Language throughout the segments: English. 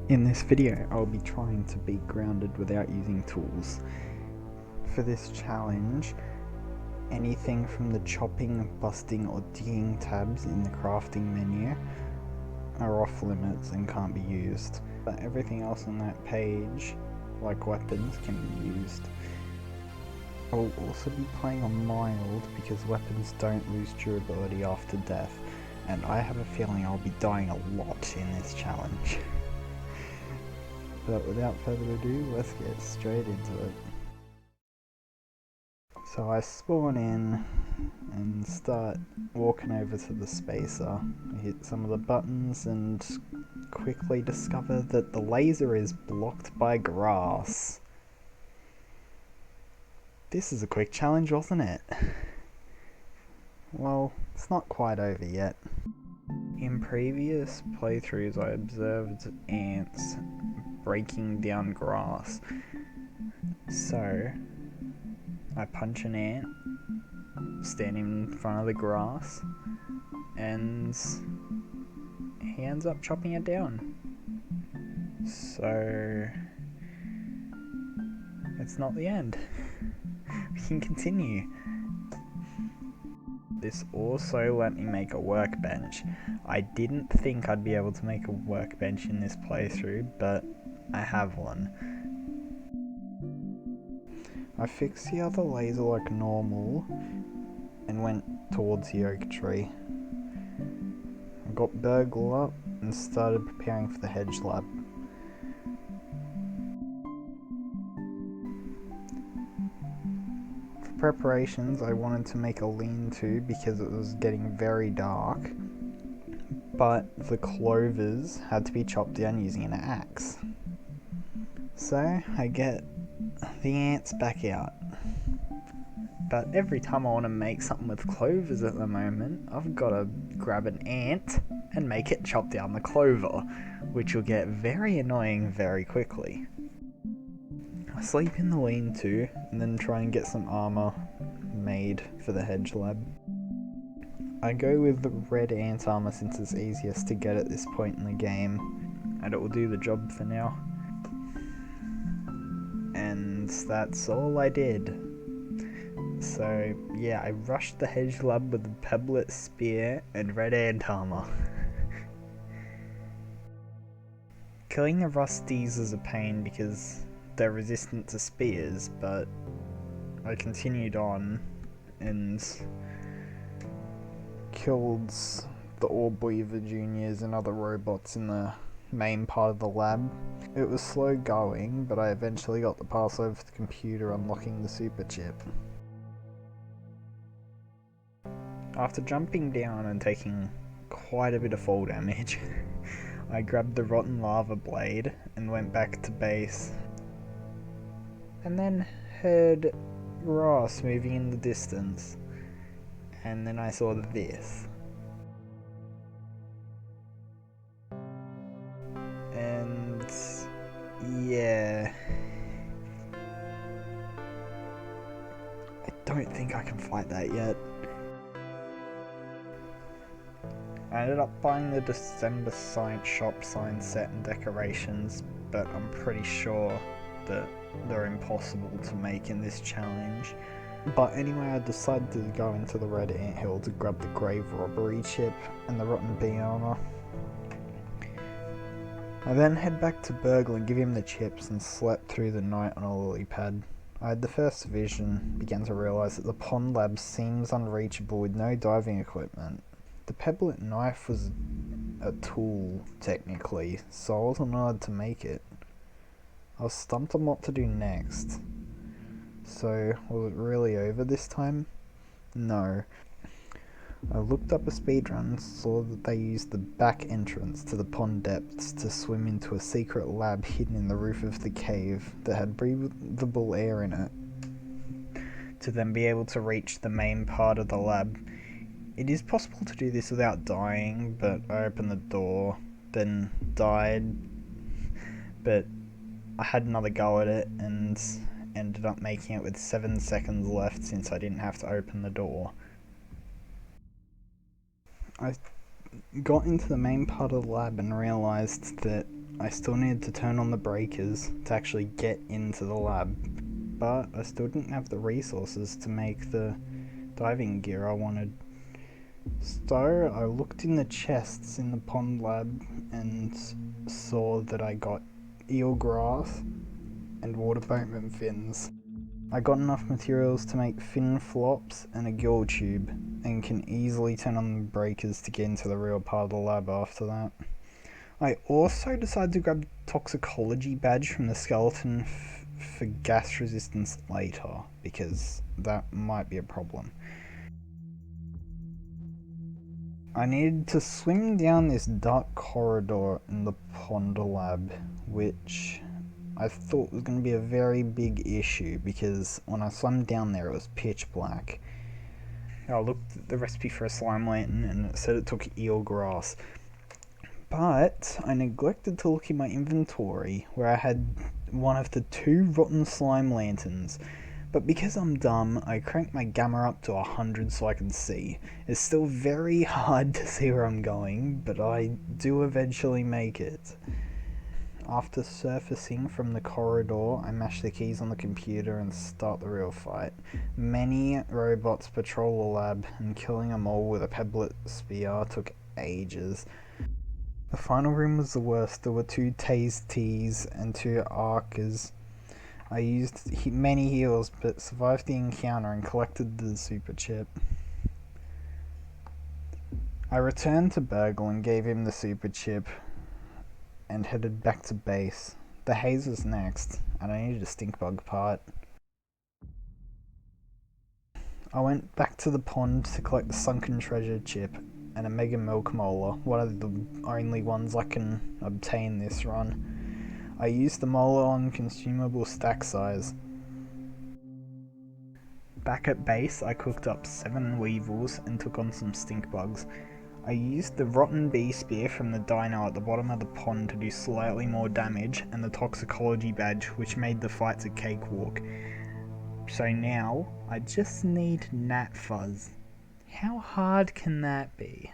In this video, I'll be trying to be grounded without using tools. For this challenge, anything from the chopping, busting or digging tabs in the crafting menu are off limits and can't be used. But everything else on that page, like weapons, can be used. I will also be playing on mild because weapons don't lose durability after death, and I have a feeling I'll be dying a lot in this challenge. But without further ado, let's get straight into it. So I spawn in and start walking over to the spacer. I hit some of the buttons and quickly discover that the laser is blocked by grass. This is a quick challenge, wasn't it? Well, it's not quite over yet. In previous playthroughs I observed ants breaking down grass. So I punch an ant standing in front of the grass and he ends up chopping it down. So it's not the end. We can continue. This also let me make a workbench. I didn't think I'd be able to make a workbench in this playthrough, but I have one. I fixed the other laser like normal and went towards the oak tree. I got Burgle up and started preparing for the hedge lab. For preparations, I wanted to make a lean-to because it was getting very dark, but the clovers had to be chopped down using an axe. So I get the ants back out. But every time I want to make something with clovers at the moment, I've got to grab an ant and make it chop down the clover, which will get very annoying very quickly. I sleep in the lean-to and then try and get some armor made for the hedge lab. I go with the red ant armor since it's easiest to get at this point in the game, and it will do the job for now. And that's all I did. So yeah, I rushed the hedge lab with a pebblet spear and red ant armor. Killing the rusties is a pain because they're resistant to spears, but I continued on and killed the orb weaver juniors and other robots in the main part of the lab. It was slow going, but I eventually got the pass over the computer, unlocking the super chip. After jumping down and taking quite a bit of fall damage, I grabbed the rotten lava blade and went back to base. And then heard grass moving in the distance. And then I saw this. And yeah, I don't think I can fight that yet. I ended up buying the December Science Shop sign set and decorations, but I'm pretty sure that they're impossible to make in this challenge. But anyway, I decided to go into the red anthill to grab the grave robbery chip and the rotten bee armor. I then head back to Burgle and give him the chips and slept through the night on a lily pad. I had the first vision, began to realise that the pond lab seems unreachable with no diving equipment. The pebblet knife was a tool, technically, so I wasn't allowed to make it. I was stumped on what to do next. So, was it really over this time? No. I looked up a speedrun and saw that they used the back entrance to the pond depths to swim into a secret lab hidden in the roof of the cave that had breathable air in it, to then be able to reach the main part of the lab. It is possible to do this without dying, but I opened the door, then died, but I had another go at it and ended up making it with 7 seconds left since I didn't have to open the door. I got into the main part of the lab and realised that I still needed to turn on the breakers to actually get into the lab, but I still didn't have the resources to make the diving gear I wanted. So I looked in the chests in the pond lab and saw that I got eelgrass and water boatman fins. I got enough materials to make fin flops and a gill tube, and can easily turn on the breakers to get into the real part of the lab after that. I also decided to grab the toxicology badge from the skeleton for gas resistance later, because that might be a problem. I needed to swim down this dark corridor in the pond lab, which I thought was going to be a very big issue because when I swam down there it was pitch black. I looked at the recipe for a slime lantern and it said it took eelgrass. But I neglected to look in my inventory where I had one of the 2 rotten slime lanterns. But because I'm dumb, I cranked my gamma up to 100 so I can see. It's still very hard to see where I'm going, but I do eventually make it. After surfacing from the corridor, I mash the keys on the computer and start the real fight. Many robots patrol the lab, and killing them all with a pebblet spear took ages. The final room was the worst. There were 2 tased T's and 2 arcers. I used many heals, but survived the encounter and collected the super chip. I returned to Burgle and gave him the super chip and headed back to base. The haze was next, and I needed a stink bug part. I went back to the pond to collect the sunken treasure chip and a mega milk molar, one of the only ones I can obtain this run. I used the molar on consumable stack size. Back at base, I cooked up 7 weevils and took on some stink bugs. I used the rotten bee spear from the dino at the bottom of the pond to do slightly more damage, and the toxicology badge, which made the fights a cakewalk. So now, I just need gnat fuzz. How hard can that be?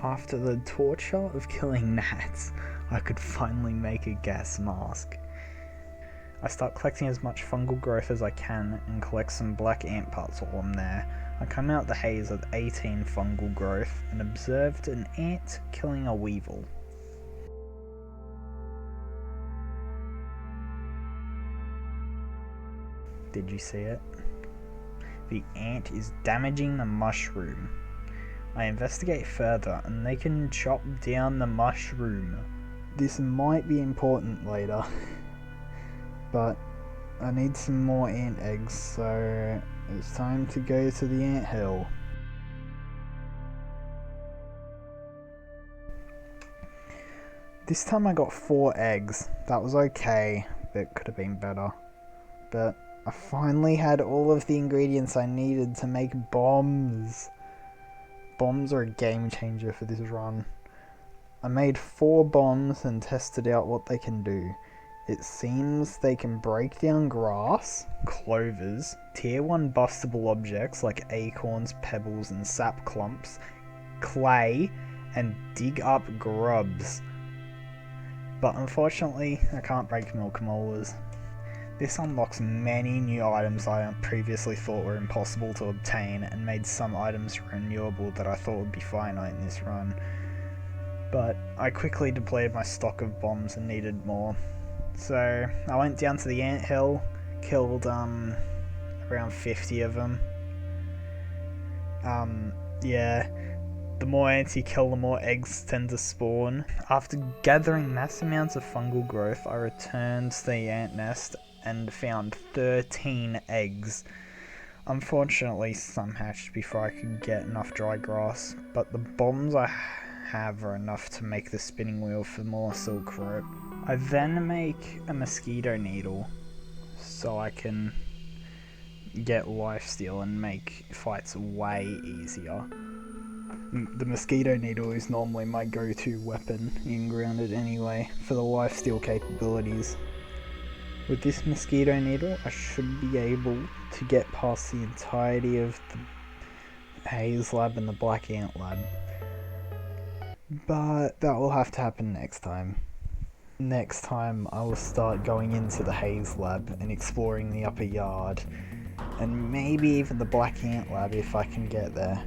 After the torture of killing gnats, I could finally make a gas mask. I start collecting as much fungal growth as I can and collect some black ant parts while I'm there. I come out the haze with 18 fungal growth and observed an ant killing a weevil. Did you see it? The ant is damaging the mushroom. I investigate further and they can chop down the mushroom. This might be important later, but I need some more ant eggs, so it's time to go to the ant hill. This time I got 4 eggs. That was okay, but could have been better. But I finally had all of the ingredients I needed to make bombs. Bombs are a game changer for this run. I made 4 bombs and tested out what they can do. It seems they can break down grass, clovers, tier 1 bustable objects like acorns, pebbles and sap clumps, clay, and dig up grubs. But unfortunately, I can't break milk molars. This unlocks many new items I previously thought were impossible to obtain, and made some items renewable that I thought would be finite in this run. But I quickly depleted my stock of bombs and needed more. So I went down to the anthill, killed around 50 of them. Yeah, the more ants you kill, the more eggs tend to spawn. After gathering mass amounts of fungal growth, I returned to the ant nest and found 13 eggs. Unfortunately, some hatched before I could get enough dry grass, but the bombs I have are enough to make the spinning wheel for more silk rope. I then make a mosquito needle so I can get lifesteal and make fights way easier. The mosquito needle is normally my go-to weapon in Grounded anyway, for the lifesteal capabilities. With this mosquito needle, I should be able to get past the entirety of the haze lab and the black ant lab. But that will have to happen next time. Next time I will start going into the haze lab and exploring the upper yard, and maybe even the black ant lab if I can get there.